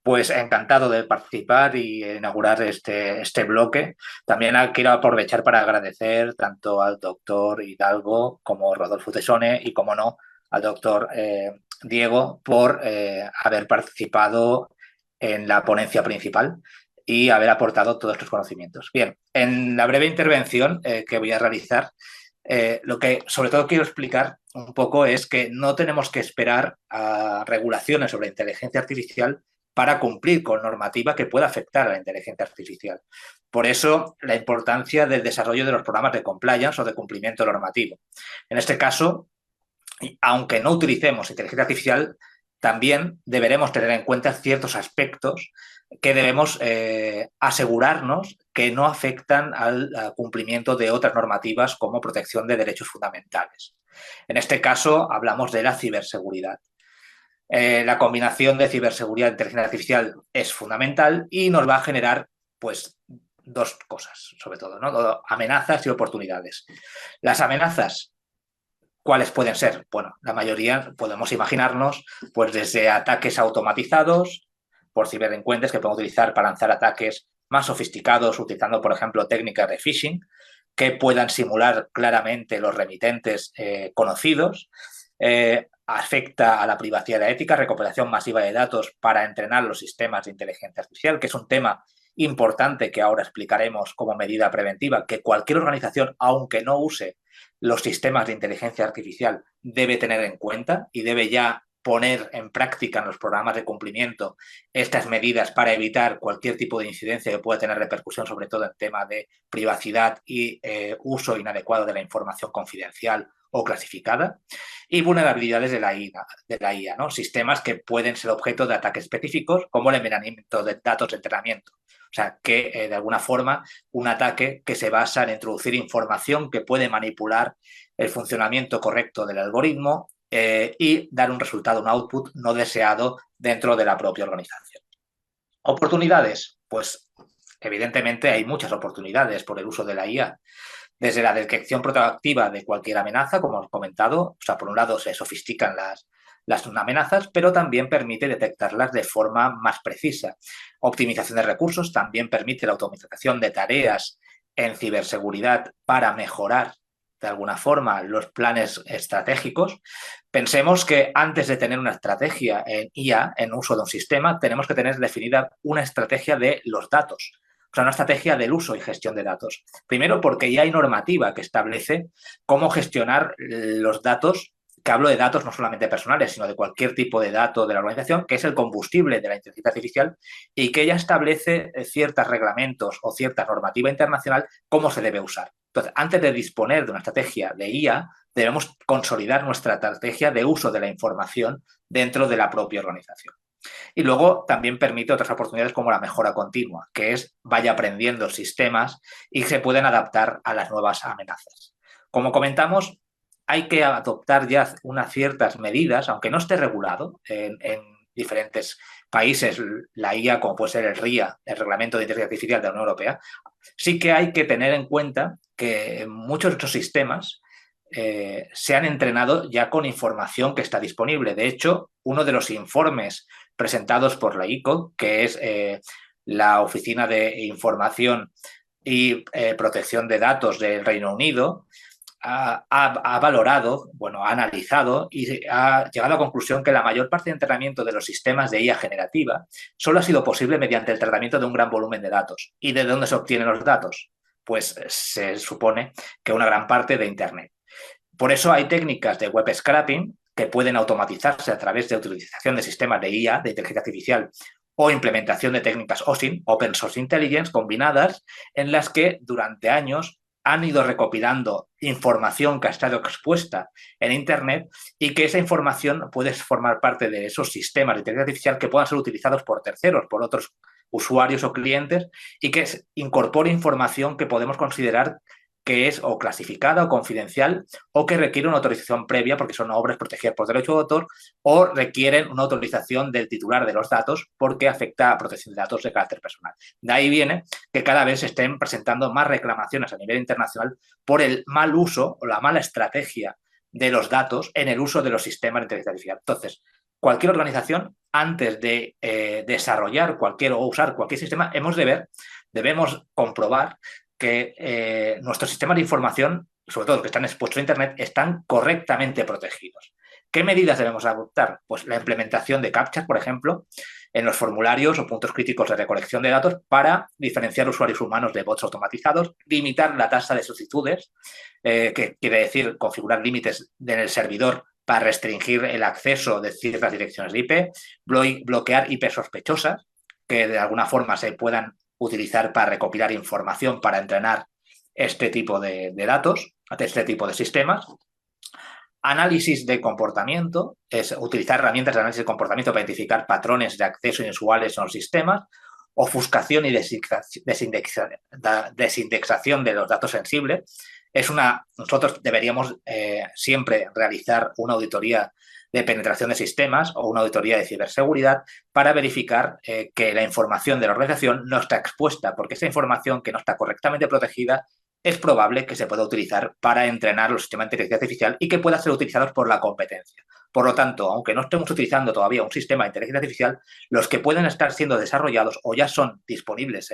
Pues encantado de participar y inaugurar este bloque. También quiero aprovechar para agradecer tanto al doctor Hidalgo como Rodolfo Tesone y, como no, al doctor Diego por haber participado en la ponencia principal y haber aportado todos estos conocimientos. Bien, en la breve intervención que voy a realizar, lo que sobre todo quiero explicar un poco es que no tenemos que esperar a regulaciones sobre inteligencia artificial para cumplir con normativa que pueda afectar a la inteligencia artificial. Por eso, la importancia del desarrollo de los programas de compliance o de cumplimiento normativo. En este caso, aunque no utilicemos inteligencia artificial, también deberemos tener en cuenta ciertos aspectos que debemos asegurarnos que no afectan al cumplimiento de otras normativas como protección de derechos fundamentales. En este caso, hablamos de la ciberseguridad. La combinación de ciberseguridad e inteligencia artificial es fundamental y nos va a generar, pues, dos cosas, sobre todo, ¿no? Amenazas y oportunidades. Las amenazas, ¿cuáles pueden ser? Bueno, la mayoría podemos imaginarnos, pues, desde ataques automatizados por ciberdelincuentes que pueden utilizar para lanzar ataques más sofisticados, utilizando, por ejemplo, técnicas de phishing que puedan simular claramente los remitentes conocidos. Afecta a la privacidad y la ética, recuperación masiva de datos para entrenar los sistemas de inteligencia artificial, que es un tema importante que ahora explicaremos como medida preventiva, que cualquier organización, aunque no use los sistemas de inteligencia artificial, debe tener en cuenta y debe ya poner en práctica en los programas de cumplimiento estas medidas para evitar cualquier tipo de incidencia que pueda tener repercusión, sobre todo en tema de privacidad y uso inadecuado de la información confidencial o clasificada, y vulnerabilidades de la IA, ¿no? Sistemas que pueden ser objeto de ataques específicos, como el envenenamiento de datos de entrenamiento. O sea, que de alguna forma un ataque que se basa en introducir información que puede manipular el funcionamiento correcto del algoritmo y dar un resultado, un output no deseado dentro de la propia organización. Oportunidades, pues evidentemente hay muchas oportunidades por el uso de la IA. Desde la detección proactiva de cualquier amenaza, como hemos comentado, o sea, por un lado se sofistican las amenazas, pero también permite detectarlas de forma más precisa. Optimización de recursos también permite la automatización de tareas en ciberseguridad para mejorar de alguna forma los planes estratégicos. Pensemos que antes de tener una estrategia en IA, en uso de un sistema, tenemos que tener definida una estrategia de los datos. O sea, una estrategia del uso y gestión de datos. Primero, porque ya hay normativa que establece cómo gestionar los datos, que hablo de datos no solamente personales, sino de cualquier tipo de dato de la organización, que es el combustible de la inteligencia artificial, y que ya establece ciertos reglamentos o cierta normativa internacional cómo se debe usar. Entonces, antes de disponer de una estrategia de IA, debemos consolidar nuestra estrategia de uso de la información dentro de la propia organización. Y luego también permite otras oportunidades como la mejora continua, que es vaya aprendiendo sistemas y se pueden adaptar a las nuevas amenazas. Como comentamos, hay que adoptar ya unas ciertas medidas, aunque no esté regulado en diferentes países, la IA, como puede ser el RIA, el Reglamento de Inteligencia Artificial de la Unión Europea, sí que hay que tener en cuenta que muchos de estos sistemas se han entrenado ya con información que está disponible. De hecho, uno de los informes presentados por la ICO, que es la Oficina de Información y Protección de Datos del Reino Unido, ha valorado, bueno, ha analizado y ha llegado a la conclusión que la mayor parte de entrenamiento de los sistemas de IA generativa solo ha sido posible mediante el tratamiento de un gran volumen de datos. ¿Y de dónde se obtienen los datos? Pues se supone que una gran parte de Internet. Por eso hay técnicas de web scraping que pueden automatizarse a través de utilización de sistemas de IA, de inteligencia artificial, o implementación de técnicas OSINT, Open Source Intelligence, combinadas, en las que durante años han ido recopilando información que ha estado expuesta en Internet y que esa información puede formar parte de esos sistemas de inteligencia artificial que puedan ser utilizados por terceros, por otros usuarios o clientes, y que incorpore información que podemos considerar que es o clasificada o confidencial o que requiere una autorización previa porque son obras protegidas por derecho de autor o requieren una autorización del titular de los datos porque afecta a protección de datos de carácter personal. De ahí viene que cada vez se estén presentando más reclamaciones a nivel internacional por el mal uso o la mala estrategia de los datos en el uso de los sistemas de inteligencia artificial. Entonces, cualquier organización, antes de desarrollar cualquier o usar cualquier sistema, debemos comprobar que nuestros sistemas de información, sobre todo los que están expuestos a Internet, están correctamente protegidos. ¿Qué medidas debemos adoptar? Pues la implementación de CAPTCHA, por ejemplo, en los formularios o puntos críticos de recolección de datos para diferenciar usuarios humanos de bots automatizados, limitar la tasa de solicitudes, que quiere decir configurar límites en el servidor para restringir el acceso de ciertas direcciones de IP, bloquear IP sospechosas que de alguna forma se puedan utilizar para recopilar información para entrenar este tipo de datos, este tipo de sistemas. Análisis de comportamiento, es utilizar herramientas de análisis de comportamiento para identificar patrones de acceso inusuales en los sistemas, ofuscación y desindexación de los datos sensibles. Nosotros deberíamos siempre realizar una auditoría de penetración de sistemas o una auditoría de ciberseguridad para verificar que la información de la organización no está expuesta, porque esa información que no está correctamente protegida es probable que se pueda utilizar para entrenar los sistemas de inteligencia artificial y que pueda ser utilizados por la competencia. Por lo tanto, aunque no estemos utilizando todavía un sistema de inteligencia artificial, los que pueden estar siendo desarrollados o ya son disponibles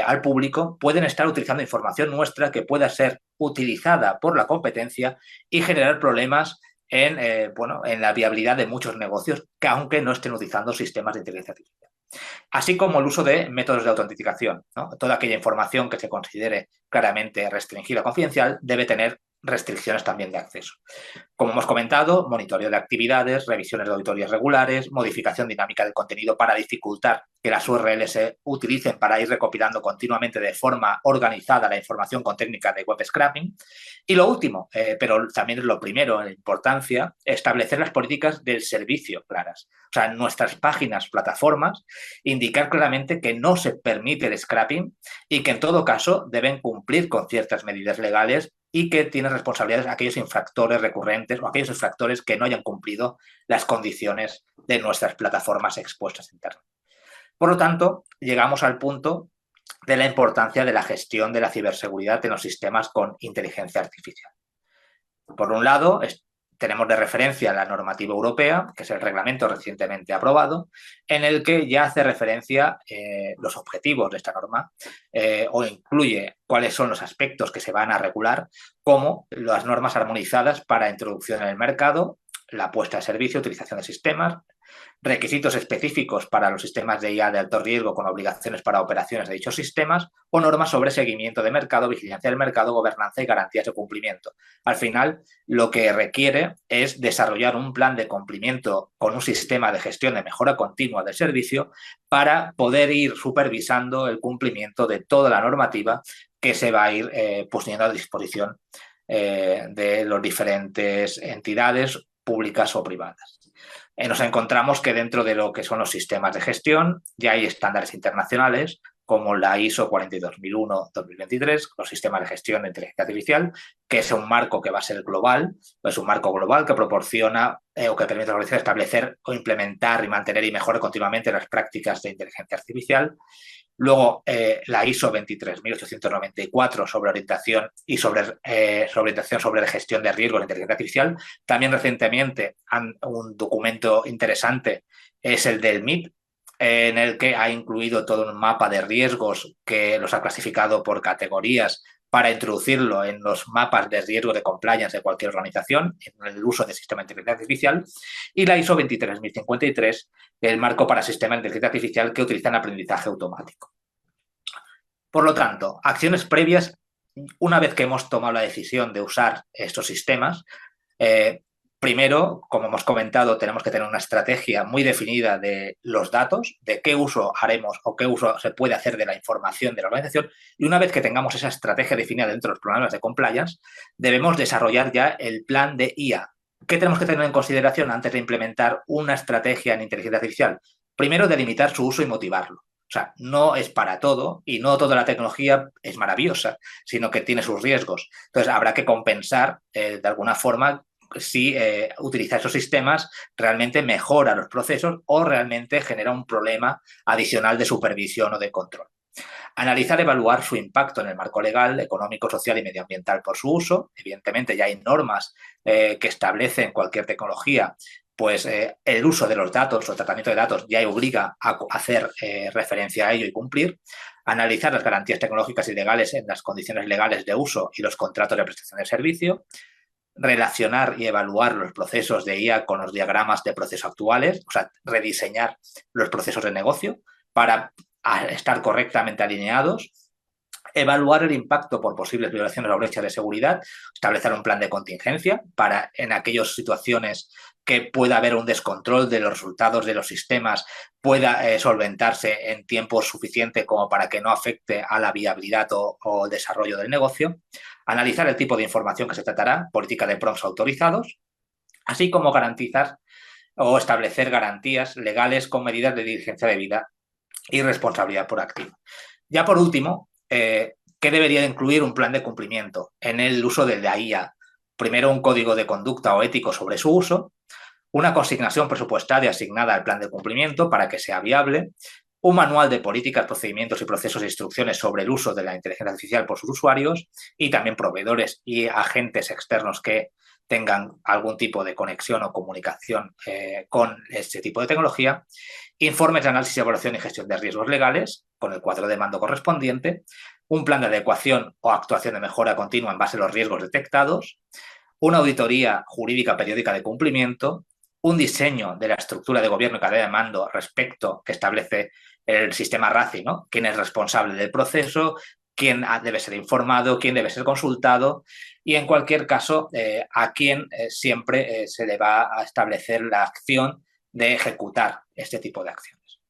al público pueden estar utilizando información nuestra que pueda ser utilizada por la competencia y generar problemas en la viabilidad de muchos negocios que aunque no estén utilizando sistemas de inteligencia artificial. Así como el uso de métodos de autenticación, ¿no? Toda aquella información que se considere claramente restringida o confidencial debe tener restricciones también de acceso. Como hemos comentado, monitoreo de actividades, revisiones de auditorías regulares, modificación dinámica del contenido para dificultar que las URLs se utilicen para ir recopilando continuamente de forma organizada la información con técnicas de web scraping. Y lo último, pero también es lo primero en importancia, establecer las políticas del servicio claras. O sea, en nuestras páginas, plataformas, indicar claramente que no se permite el scrapping y que en todo caso deben cumplir con ciertas medidas legales y que tienen responsabilidades aquellos infractores recurrentes o aquellos infractores que no hayan cumplido las condiciones de nuestras plataformas expuestas en Internet. Por lo tanto, llegamos al punto de la importancia de la gestión de la ciberseguridad en los sistemas con inteligencia artificial. Por un lado, tenemos de referencia la normativa europea, que es el reglamento recientemente aprobado, en el que ya hace referencia los objetivos de esta norma o incluye cuáles son los aspectos que se van a regular, como las normas armonizadas para introducción en el mercado, la puesta de servicio, utilización de sistemas, requisitos específicos para los sistemas de IA de alto riesgo con obligaciones para operaciones de dichos sistemas o normas sobre seguimiento de mercado, vigilancia del mercado, gobernanza y garantías de cumplimiento. Al final, lo que requiere es desarrollar un plan de cumplimiento con un sistema de gestión de mejora continua del servicio para poder ir supervisando el cumplimiento de toda la normativa que se va a ir poniendo a disposición de las diferentes entidades públicas o privadas. Nos encontramos que dentro de lo que son los sistemas de gestión ya hay estándares internacionales como la ISO 42001-2023, los sistemas de gestión de inteligencia artificial, que es un marco que va a ser global, es un marco global que proporciona o que permite a la organización establecer o implementar y mantener y mejorar continuamente las prácticas de inteligencia artificial. Luego, la ISO 23894 sobre orientación y sobre la gestión de riesgos de inteligencia artificial. También recientemente un documento interesante es el del MIP, en el que ha incluido todo un mapa de riesgos que los ha clasificado por categorías para introducirlo en los mapas de riesgo de compliance de cualquier organización, en el uso de sistemas de inteligencia artificial, y la ISO 23053, el marco para sistemas de inteligencia artificial que utilizan aprendizaje automático. Por lo tanto, acciones previas, una vez que hemos tomado la decisión de usar estos sistemas, primero, como hemos comentado, tenemos que tener una estrategia muy definida de los datos, de qué uso haremos o qué uso se puede hacer de la información de la organización. Y una vez que tengamos esa estrategia definida dentro de los programas de compliance, debemos desarrollar ya el plan de IA. ¿Qué tenemos que tener en consideración antes de implementar una estrategia en inteligencia artificial? Primero, delimitar su uso y motivarlo. O sea, no es para todo y no toda la tecnología es maravillosa, sino que tiene sus riesgos. Entonces, habrá que compensar de alguna forma si utilizar esos sistemas realmente mejora los procesos o realmente genera un problema adicional de supervisión o de control. Analizar, evaluar su impacto en el marco legal, económico, social y medioambiental por su uso. Evidentemente ya hay normas que establecen cualquier tecnología pues el uso de los datos o tratamiento de datos ya obliga a hacer referencia a ello y cumplir, analizar las garantías tecnológicas y legales en las condiciones legales de uso y los contratos de prestación de servicio, relacionar y evaluar los procesos de IA con los diagramas de proceso actuales, o sea, rediseñar los procesos de negocio para estar correctamente alineados, evaluar el impacto por posibles violaciones o brechas de seguridad, establecer un plan de contingencia para en aquellas situaciones que pueda haber un descontrol de los resultados de los sistemas, pueda solventarse en tiempo suficiente como para que no afecte a la viabilidad o el desarrollo del negocio, analizar el tipo de información que se tratará, política de prompts autorizados, así como garantizar o establecer garantías legales con medidas de diligencia debida y responsabilidad por activo. Ya por último, ¿qué debería incluir un plan de cumplimiento en el uso de la IA? Primero, un código de conducta o ético sobre su uso, una consignación presupuestaria asignada al plan de cumplimiento para que sea viable, un manual de políticas, procedimientos y procesos de instrucciones sobre el uso de la inteligencia artificial por sus usuarios y también proveedores y agentes externos que tengan algún tipo de conexión o comunicación con este tipo de tecnología, informes de análisis, evaluación y gestión de riesgos legales con el cuadro de mando correspondiente, un plan de adecuación o actuación de mejora continua en base a los riesgos detectados, una auditoría jurídica periódica de cumplimiento, un diseño de la estructura de gobierno y cadena de mando respecto que establece el sistema RACI, ¿no? Quién es responsable del proceso, quién debe ser informado, quién debe ser consultado y, en cualquier caso, a quién siempre se le va a establecer la acción de ejecutar este tipo de acciones.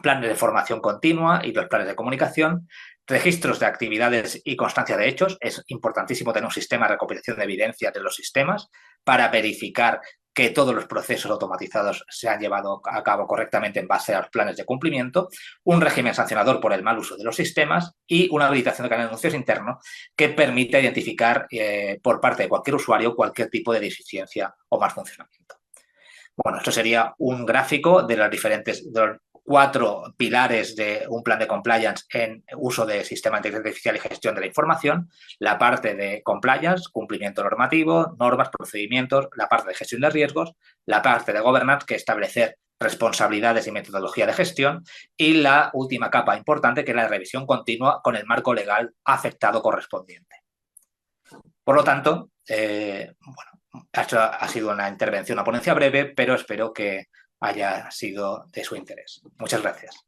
Planes de formación continua y los planes de comunicación, registros de actividades y constancia de hechos. Es importantísimo tener un sistema de recopilación de evidencias de los sistemas para verificar que todos los procesos automatizados se han llevado a cabo correctamente en base a los planes de cumplimiento, un régimen sancionador por el mal uso de los sistemas y una habilitación de canal de anuncios interno que permite identificar por parte de cualquier usuario cualquier tipo de deficiencia o mal funcionamiento. Bueno, esto sería un gráfico de los diferentes 4 pilares de un plan de compliance en uso de sistema de inteligencia artificial y gestión de la información, la parte de compliance, cumplimiento normativo, normas, procedimientos, la parte de gestión de riesgos, la parte de governance, que es establecer responsabilidades y metodología de gestión, y la última capa importante, que es la de revisión continua con el marco legal afectado correspondiente. Por lo tanto, bueno, esto ha sido una intervención, una ponencia breve, pero espero que haya sido de su interés. Muchas gracias.